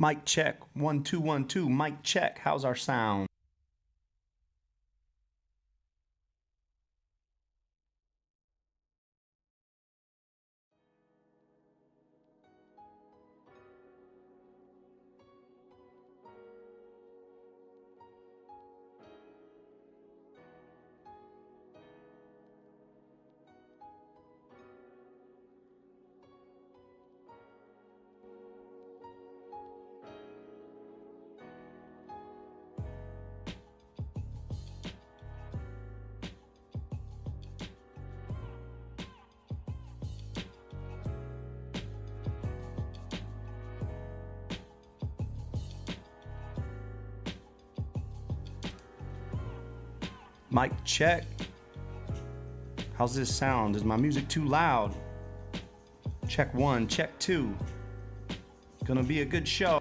Mic check. 1 2 1 2. Mic check. How's our sound? Mic check. How's this sound? Is my music too loud? Check 1, check 2. Gonna be a good show.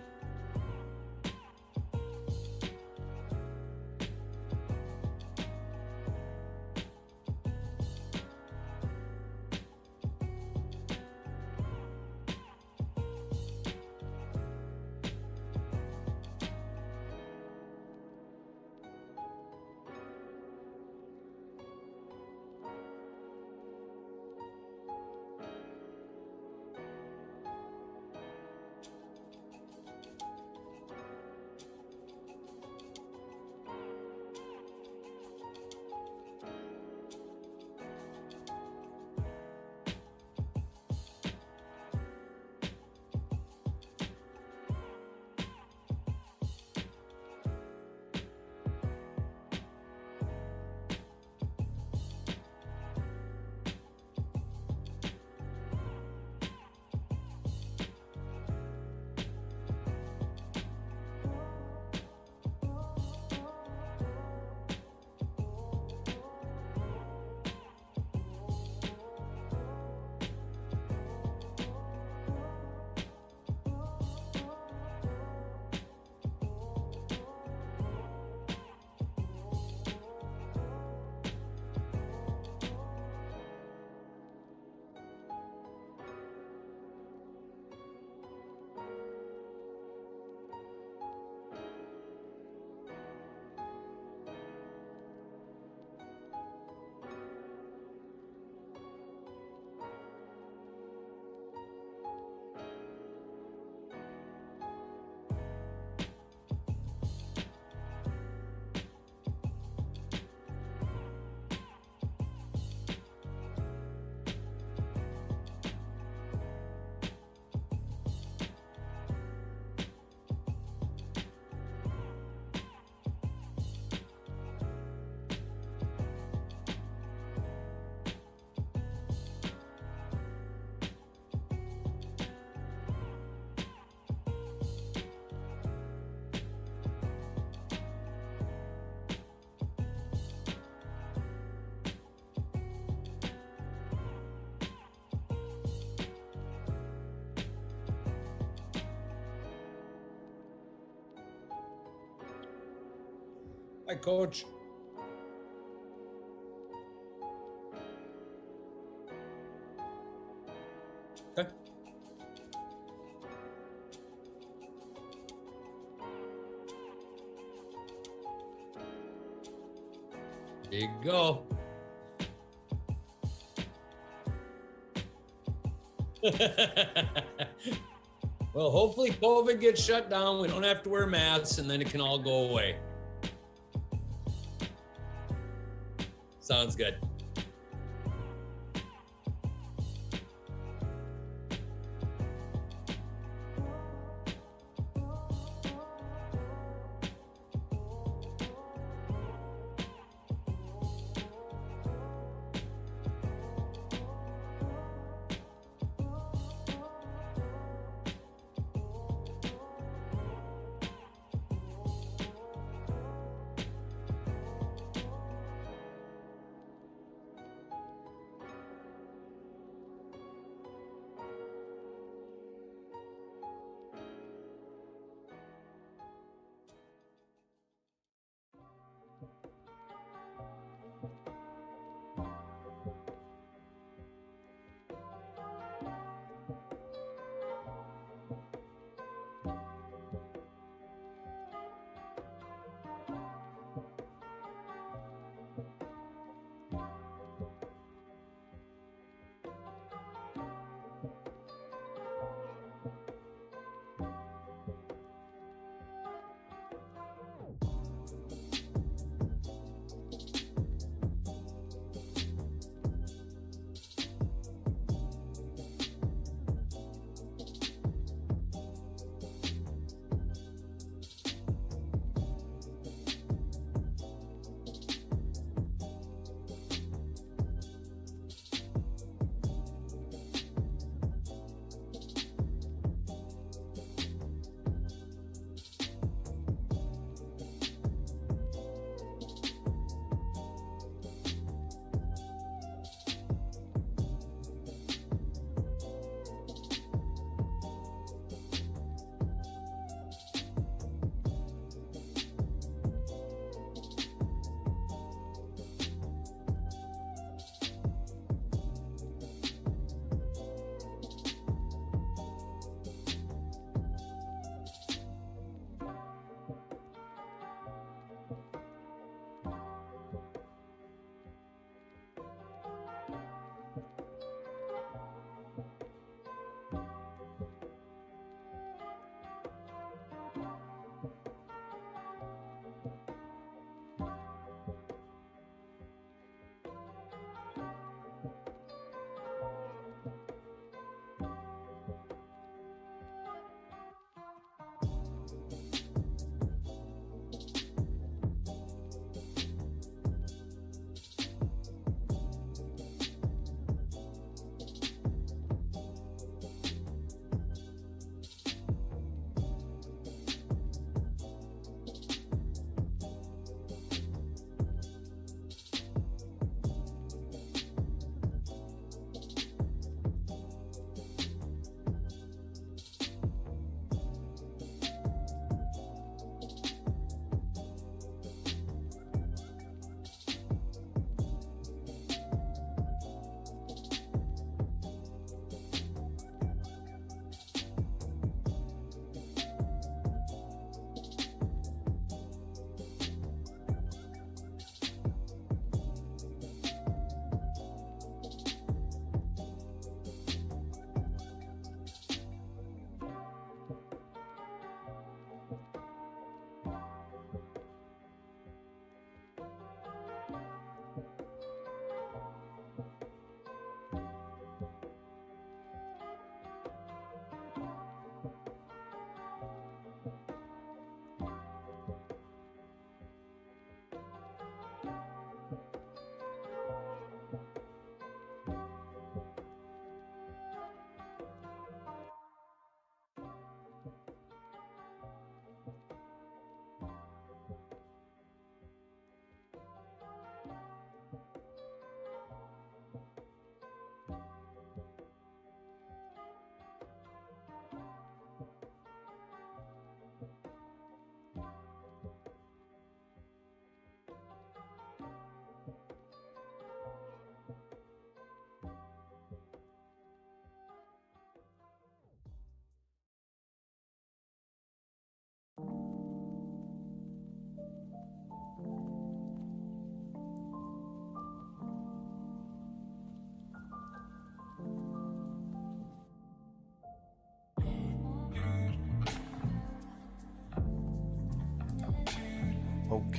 Hi, Coach. Okay. There you go. Well, hopefully COVID gets shut down. We don't have to wear masks and then it can all go away. Sounds good.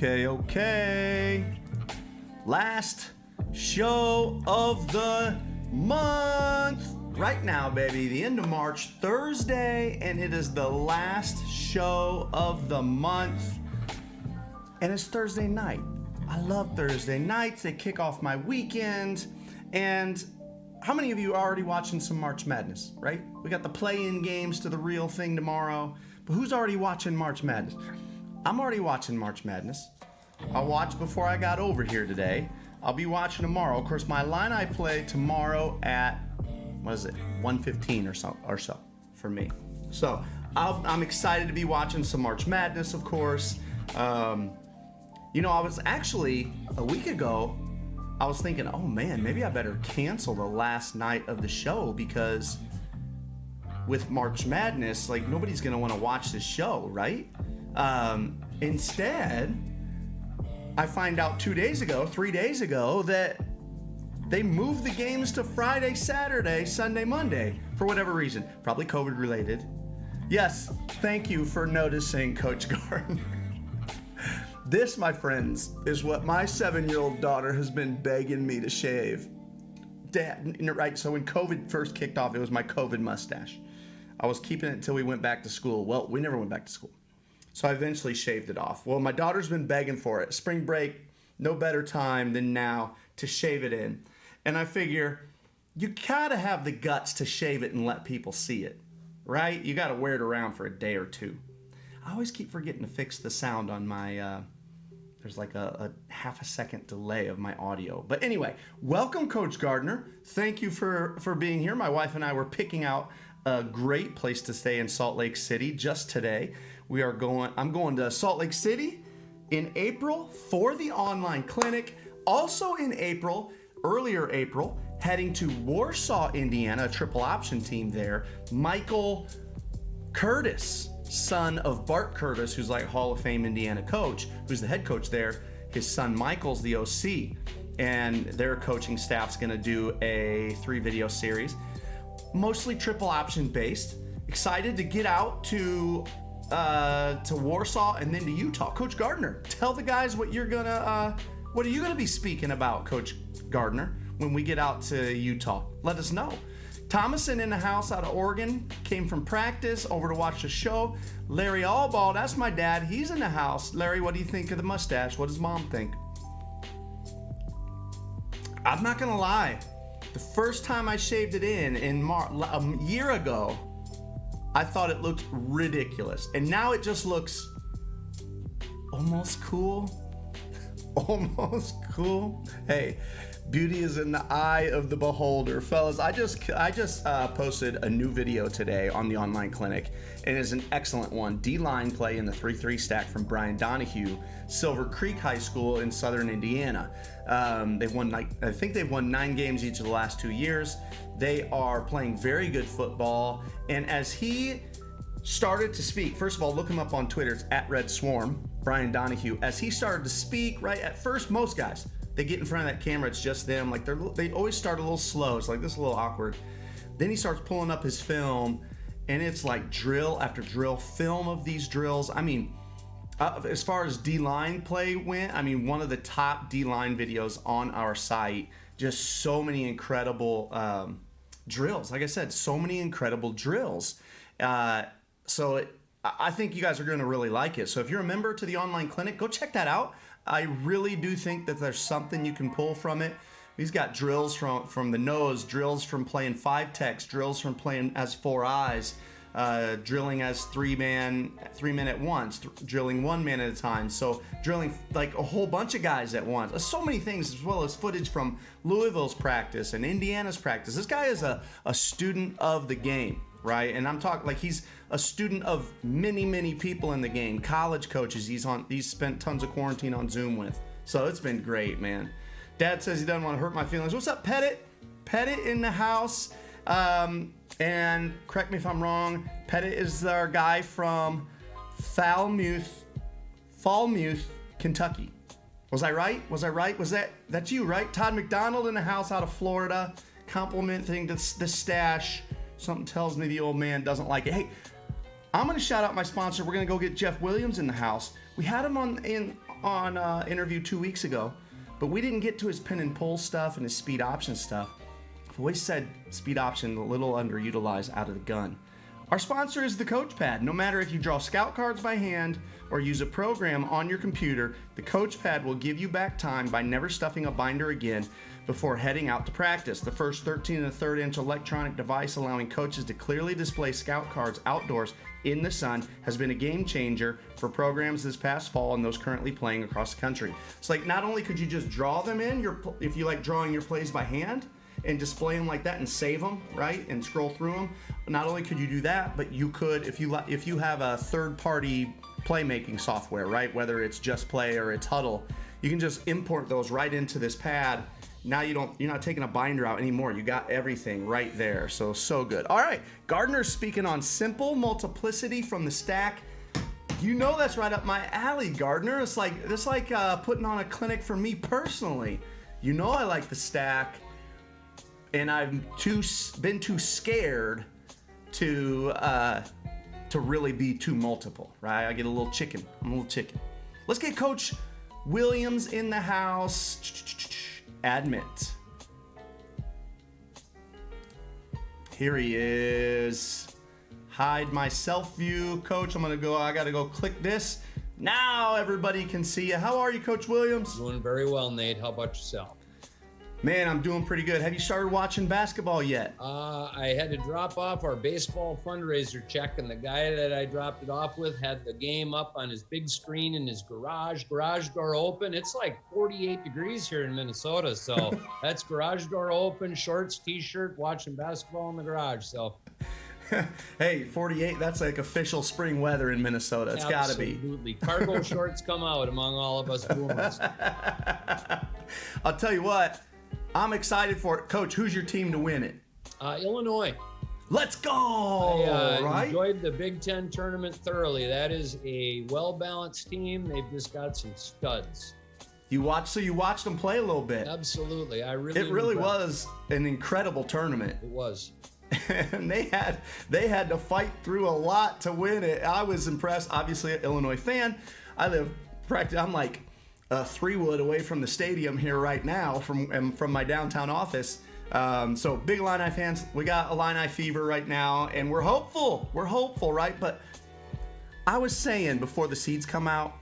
Okay. Last show of the month. Right now, baby, the end of March, Thursday, and it is the last show of the month. And it's Thursday night. I love Thursday nights. They kick off my weekend. And how many of you are already watching some March Madness, right? We got the play-in games to the real thing tomorrow. But who's already watching March Madness? I'm already watching March Madness. I watched before I got over here today. I'll be watching tomorrow. Of course, my Illini play tomorrow at, 1:15 or so for me. So I'm excited to be watching some March Madness, of course. I was actually, a week ago, I was thinking, oh man, maybe I better cancel the last night of the show because with March Madness, like nobody's gonna want to watch this show, right? Instead, I find out 3 days ago, that they moved the games to Friday, Saturday, Sunday, Monday, for whatever reason. Probably COVID related. Yes, thank you for noticing, Coach Gardner. This, my friends, is what my 7-year-old daughter has been begging me to shave. Dad, right, so when COVID first kicked off, it was my COVID mustache. I was keeping it until we went back to school. Well, we never went back to school. So I eventually shaved it off. Well, my daughter's been begging for it. Spring break, no better time than now to shave it in. And I figure, you gotta have the guts to shave it and let people see it, right? You gotta wear it around for a day or two. I always keep forgetting to fix the sound on my, there's like a half a second delay of my audio. But anyway, welcome, Coach Gardner. Thank you for being here. My wife and I were picking out a great place to stay in Salt Lake City just today. I'm going to Salt Lake City in April for the online clinic. Also in April, earlier April, heading to Warsaw, Indiana, a triple option team there. Michael Curtis, son of Bart Curtis, who's like Hall of Fame Indiana coach, who's the head coach there. His son Michael's the OC, and their coaching staff's gonna do a 3-video series, mostly triple option based. Excited to get out to Warsaw and then to Utah. Coach Gardner, tell the guys what are you gonna be speaking about, Coach Gardner, when we get out to Utah? Let us know. Thomason in the house out of Oregon, came from practice over to watch the show. Larry Allball, that's my dad, he's in the house. Larry, what do you think of the mustache? What does mom think? I'm not gonna lie, the first time I shaved it in a year ago, I thought it looked ridiculous. And now it just looks almost cool. Almost cool. Hey, beauty is in the eye of the beholder. Fellas, I just posted a new video today on the online clinic, and it's an excellent one. D-line play in the 3-3 stack from Brian Donahue, Silver Creek High School in Southern Indiana. I think they've won 9 games each of the last 2 years. They are playing very good football, and as he started to speak, first of all, look him up on Twitter, it's @RedSwarm, Brian Donahue. As he started to speak, right, at first, most guys, they get in front of that camera, it's just them, like they always start a little slow, it's like this is a little awkward. Then he starts pulling up his film, and it's like drill after drill, film of these drills. I mean, as far as D-line play went, I mean, one of the top D-line videos on our site, just so many incredible drills. Like I said, so many incredible drills. I think you guys are going to really like it. So if you're a member to the online clinic, go check that out. I really do think that there's something you can pull from it. He's got drills from the nose, drills from playing 5-techs, drills from playing as 4 eyes, drilling as 3 men at once, drilling 1 man at a time. So drilling like a whole bunch of guys at once. So many things, as well as footage from Louisville's practice and Indiana's practice. This guy is a student of the game, right? And I'm talking like he's a student of many, many people in the game. College coaches he's spent tons of quarantine on Zoom with. So it's been great, man. Dad says he doesn't want to hurt my feelings. What's up, Pettit? Pettit in the house. And correct me if I'm wrong, Pettit is our guy from Falmouth, Kentucky. Was I right? That's you, right? Todd McDonald in the house out of Florida, complimenting the stash. Something tells me the old man doesn't like it. Hey, I'm going to shout out my sponsor. We're going to go get Jeff Williams in the house. We had him on interview 2 weeks ago, but we didn't get to his pin and pull stuff and his speed option stuff. I've always said speed option a little underutilized out of the gun. Our sponsor is the Coach Pad. No matter if you draw scout cards by hand or use a program on your computer, the Coach Pad will give you back time by never stuffing a binder again before heading out to practice. The first 13 1/3 inch electronic device allowing coaches to clearly display scout cards outdoors in the sun has been a game changer for programs this past fall and those currently playing across the country. It's like not only could you just draw them in, if you like drawing your plays by hand and display them like that and save them, right, and scroll through them, not only could you do that, but you could, if you have a third-party playmaking software, right, whether it's Just Play or it's Huddle, you can just import those right into this pad. Now you're not taking a binder out anymore. You got everything right there. So good. All right, Gardner's speaking on simple multiplicity from the stack. You know that's right up my alley, Gardner. It's like putting on a clinic for me personally. You know I like the stack, and I've been too scared to really be too multiple, right? I get a little chicken. I'm a little chicken. Let's get Coach Williams in the house. Admit. Here he is. Hide my self view, Coach. I gotta go click this. Now everybody can see you. How are you, Coach Williams? Doing very well, Nate. How about yourself? Man, I'm doing pretty good. Have you started watching basketball yet? I had to drop off our baseball fundraiser check, and the guy that I dropped it off with had the game up on his big screen in his garage door open. It's like 48 degrees here in Minnesota, so that's garage door open, shorts, t-shirt, watching basketball in the garage. So hey, 48, that's like official spring weather in Minnesota. It's got to be. Absolutely. Cargo shorts come out among all of us boomers. I'll tell you what, I'm excited for it. Coach, who's your team to win it? Illinois. Let's go! I enjoyed the Big Ten tournament thoroughly. That is a well-balanced team. They've just got some studs. You watched them play a little bit. Absolutely. It really was an incredible tournament. It was. And they had to fight through a lot to win it. I was impressed. Obviously, an Illinois fan. I'm like 3 wood away from the stadium here right now from my downtown office. So big Illini fans, we got Illini fever right now, and we're hopeful, right? But I was saying before the seeds come out,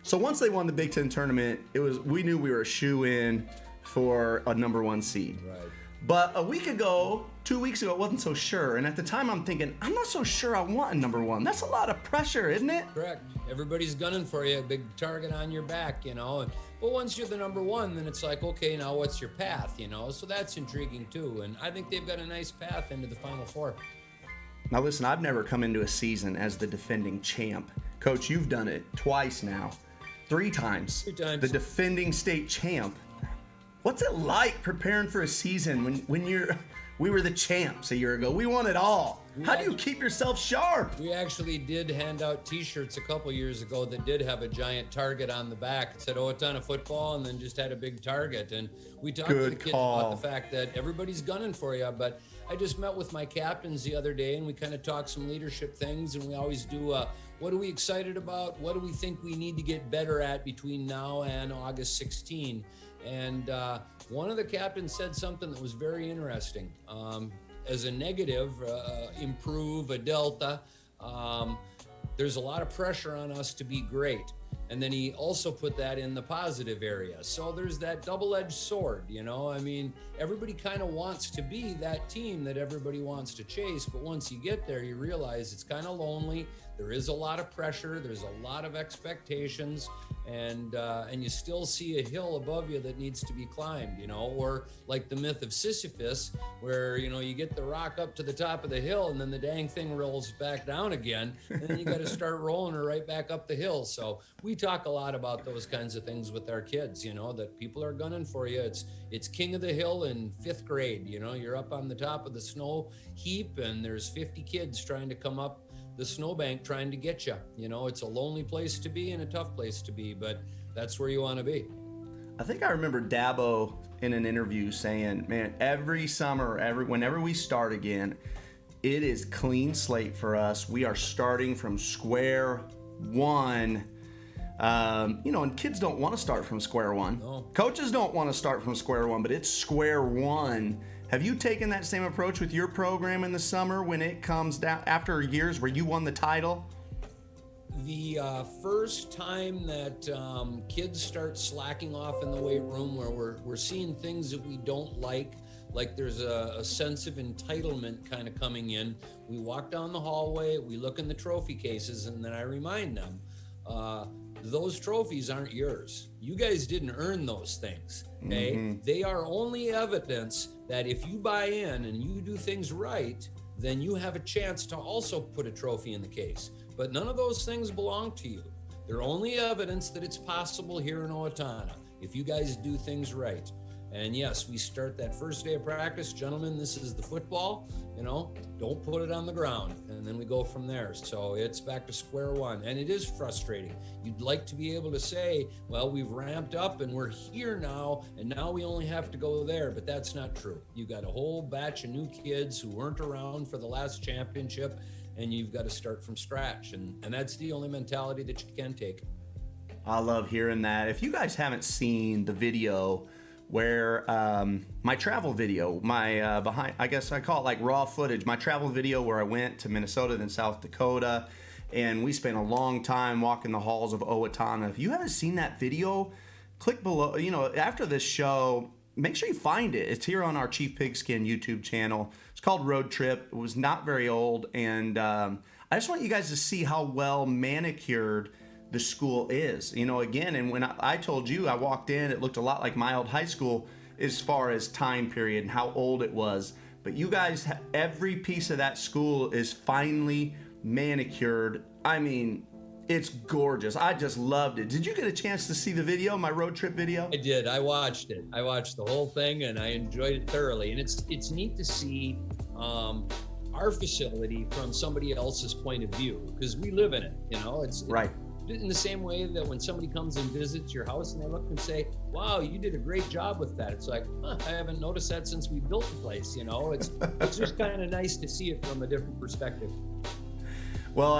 so once they won the Big Ten tournament, we knew we were a shoe-in for a number 1 seed. Right. But a week ago, 2 weeks ago, I wasn't so sure. And at the time, I'm thinking, I'm not so sure I want a number 1. That's a lot of pressure, isn't it? Correct. Everybody's gunning for you, a big target on your back, But once you're the number 1, then it's like, okay, now what's your path, So that's intriguing too. And I think they've got a nice path into the Final Four. Now listen, I've never come into a season as the defending champ. Coach, you've done it twice now. 3 times. 3 times. The defending state champ. What's it like preparing for a season when we were the champs a year ago? We won it all. How do you keep yourself sharp? We actually did hand out t-shirts a couple years ago that did have a giant target on the back. It said, "Oh, it's on a football," and then just had a big target. And we talked to the kids about the fact that everybody's gunning for you. But I just met with my captains the other day, and we kind of talked some leadership things. And we always do, what are we excited about? What do we think we need to get better at between now and August 16? And one of the captains said something that was very interesting. As a negative, improve, a delta, there's a lot of pressure on us to be great. And then he also put that in the positive area. So there's that double-edged sword, everybody kind of wants to be that team that everybody wants to chase. But once you get there, you realize it's kind of lonely. There is a lot of pressure. There's a lot of expectations. And you still see a hill above you that needs to be climbed, or like the myth of Sisyphus, where, you get the rock up to the top of the hill and then the dang thing rolls back down again. And then you got to start rolling her right back up the hill. So we talk a lot about those kinds of things with our kids, that people are gunning for you. It's king of the hill in 5th grade. You're up on the top of the snow heap and there's 50 kids trying to come up the snowbank trying to get you. It's a lonely place to be and a tough place to be, but that's where you want to be. I think I remember Dabo in an interview saying, man, every summer, whenever we start again, it is clean slate for us. We are starting from square one. And kids don't want to start from square one. No. Coaches don't want to start from square one, but it's square one. Have you taken that same approach with your program in the summer when it comes down after years where you won the title? The first time that kids start slacking off in the weight room, where we're seeing things that we don't like there's a sense of entitlement kind of coming in. We walk down the hallway, we look in the trophy cases, and then I remind them, those trophies aren't yours. You guys didn't earn those things, okay? Mm-hmm. They are only evidence that if you buy in and you do things right, then you have a chance to also put a trophy in the case. But none of those things belong to you. They're only evidence that it's possible here in Owatonna if you guys do things right. And yes, we start that first day of practice, gentlemen, this is the football, don't put it on the ground. And then we go from there. So it's back to square one. And it is frustrating. You'd like to be able to say, well, we've ramped up and we're here now, and now we only have to go there. But that's not true. You got a whole batch of new kids who weren't around for the last championship, and you've got to start from scratch. And that's the only mentality that you can take. I love hearing that. If you guys haven't seen the video where my travel video, my behind, I guess I call it like raw footage, my travel video where I went to Minnesota, then South Dakota, and we spent a long time walking the halls of Owatonna. If you haven't seen that video, click below, after this show, make sure you find it. It's here on our Chief Pigskin YouTube channel. It's called Road Trip. It was not very old, and I just want you guys to see how well manicured the school is, again. And when I told you I walked in, it looked a lot like my old high school as far as time period and how old it was. But you guys, every piece of that school is finely manicured. I mean, it's gorgeous. I just loved it. Did you get a chance to see the video, my road trip video? I did. I watched it. I watched the whole thing and I enjoyed it thoroughly. And it's neat to see our facility from somebody else's point of view, because we live in it. It's right. In the same way that when somebody comes and visits your house and they look and say, wow, you did a great job with that. It's like, I haven't noticed that since we built the place. It's just kind of nice to see it from a different perspective. Well,